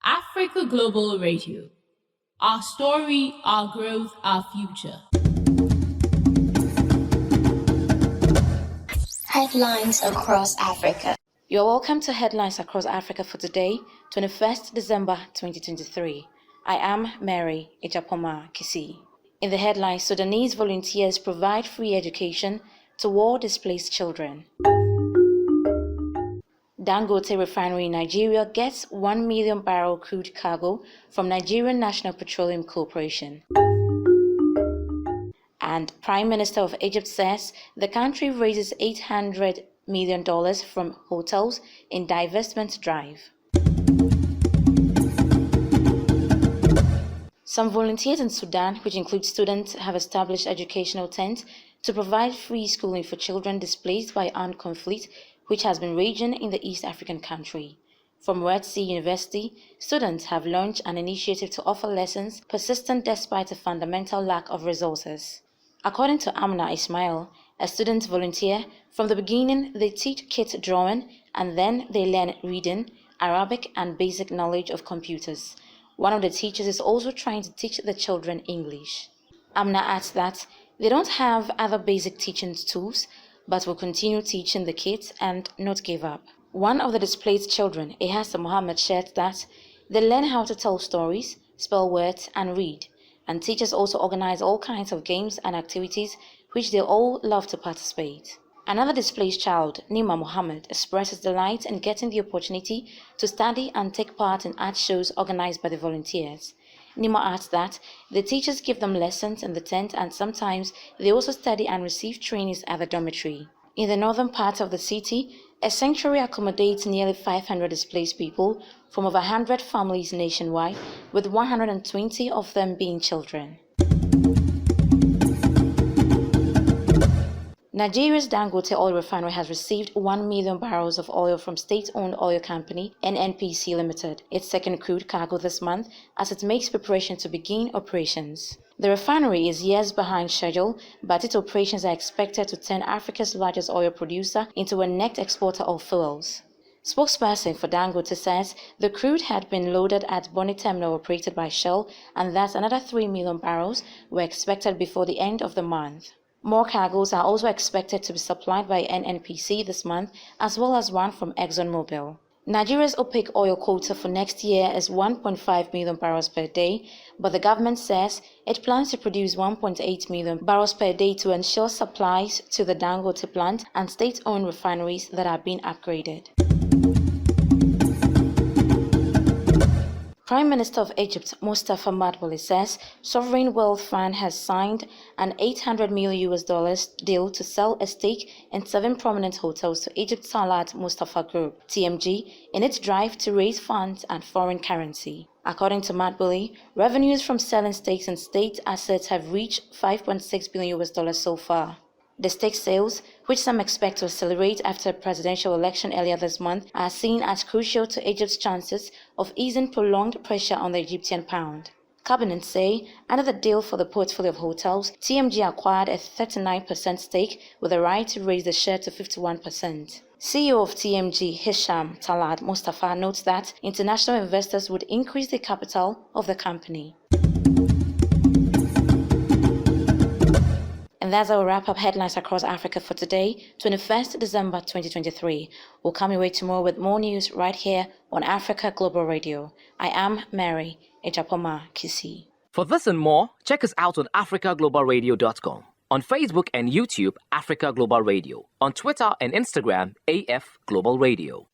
Africa Global Radio. Our story, our growth, our future. Headlines across Africa. You're welcome to Headlines Across Africa for today, 21st December 2023. I am Mary Ejapoma Kisi. In the headlines, Sudanese volunteers provide free education to war-displaced children. Dangote Refinery in Nigeria gets 1 million barrel crude cargo from Nigerian National Petroleum Corporation. And Prime Minister of Egypt says the country raises $800 million from hotels in divestment drive. Some volunteers in Sudan, which include students, have established educational tents to provide free schooling for children displaced by armed conflict, which has been raging in the East African country. From Red Sea University, students have launched an initiative to offer lessons persistent despite a fundamental lack of resources. According to Amna Ismail, a student volunteer, from the beginning they teach kids drawing and then they learn reading, Arabic and basic knowledge of computers. One of the teachers is also trying to teach the children English. Amna adds that they don't have other basic teaching tools, but will continue teaching the kids and not give up. One of the displaced children, Ehasa Mohammed, shared that they learn how to tell stories, spell words, and read, and teachers also organize all kinds of games and activities which they all love to participate. Another displaced child, Nima Mohammed, expresses delight in getting the opportunity to study and take part in art shows organized by the volunteers. Nima adds that the teachers give them lessons in the tent and sometimes they also study and receive trainings at the dormitory. In the northern part of the city, a sanctuary accommodates nearly 500 displaced people from over 100 families nationwide, with 120 of them being children. Nigeria's Dangote Oil Refinery has received 1 million barrels of oil from state-owned oil company NNPC Limited, its second crude cargo this month, as it makes preparation to begin operations. The refinery is years behind schedule, but its operations are expected to turn Africa's largest oil producer into a net exporter of fuels. Spokesperson for Dangote says the crude had been loaded at Bonny Terminal operated by Shell, and that another 3 million barrels were expected before the end of the month. More cargoes are also expected to be supplied by NNPC this month, as well as one from ExxonMobil. Nigeria's OPEC oil quota for next year is 1.5 million barrels per day, but the government says it plans to produce 1.8 million barrels per day to ensure supplies to the Dangote plant and state-owned refineries that are being upgraded. Prime Minister of Egypt, Mustafa Madbouly, says Sovereign Wealth Fund has signed an $800 million deal to sell a stake in 7 prominent hotels to Egypt's Talat Mustafa Group, TMG, in its drive to raise funds and foreign currency. According to Madbouly, revenues from selling stakes in state assets have reached $5.6 billion so far. The stake sales, which some expect to accelerate after a presidential election earlier this month, are seen as crucial to Egypt's chances of easing prolonged pressure on the Egyptian pound. Cabinet say, under the deal for the portfolio of hotels, TMG acquired a 39% stake with a right to raise the share to 51%. CEO of TMG, Hisham Talat Mustafa, notes that international investors would increase the capital of the company. And that's our wrap-up Headlines Across Africa for today, 21st December 2023. We'll come your way tomorrow with more news right here on Africa Global Radio. I am Mary Ejapoma Kisi. For this and more, check us out on africaglobalradio.com. On Facebook and YouTube, Africa Global Radio. On Twitter and Instagram, AF Global Radio.